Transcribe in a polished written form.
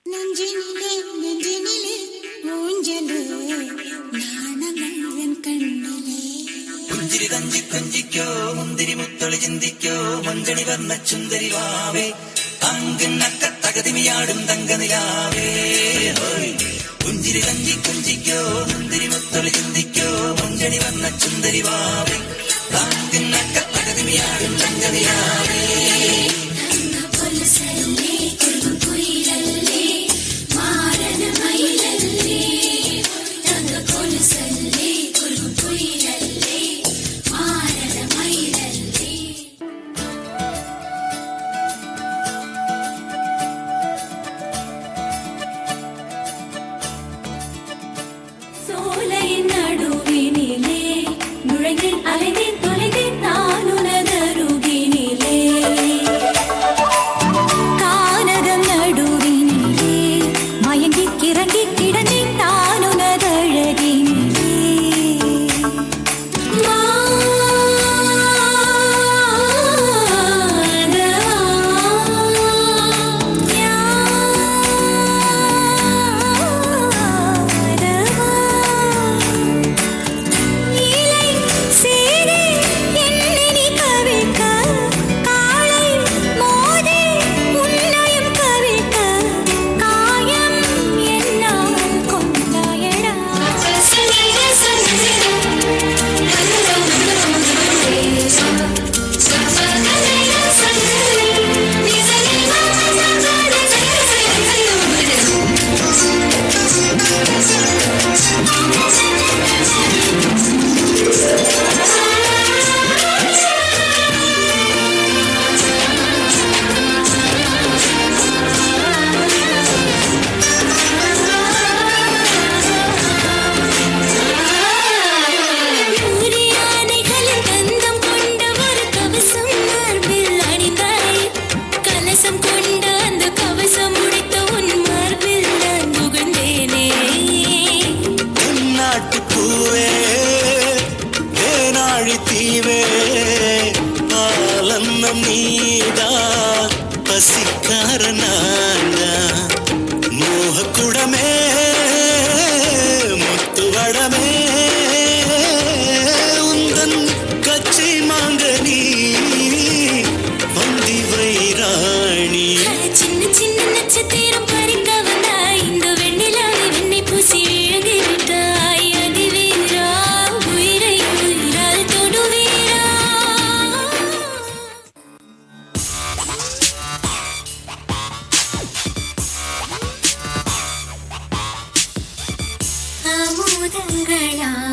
நெஞ்சினிலே நெஞ்சினிலே ஊஞ்சலே நாணங்கள் என் கண்ணிலே പുഞ്ചിരി തഞ്ചി കൊഞ്ചിക്കോ മുന്തിരി മുത്തൊളി ചിന്തിക്കോ മഞ്ചണി വർണ്ണ ചുന്ദരി വാവേ തങ്കിനക്ക തകതിമിയാടും തങ്കനിലാവേ പുഞ്ചിരി തഞ്ചി കൊഞ്ചിക്കോ മുന്തിരി മുത്തൊളി ചിന്തിക്കോ മഞ്ചണി വർണ്ണ ചുന്ദരി വാവേ തങ്കിനക്ക തകതിമിയാടും തങ്കനിലാവേ மோகக்குடமே முத்துவடமே உந்தன் கச்சி மாங்கனி வந்தி வைராணி சின்ன சின்ன நட்சத்திரம் பறிக்கவனா இந்த வெண்ணிலாவை வெண்ணை பூசி எழுதி விட்டாய் அதிவீரா உயிரை உயிரால் தொடுவீரா அமுதங்களாய்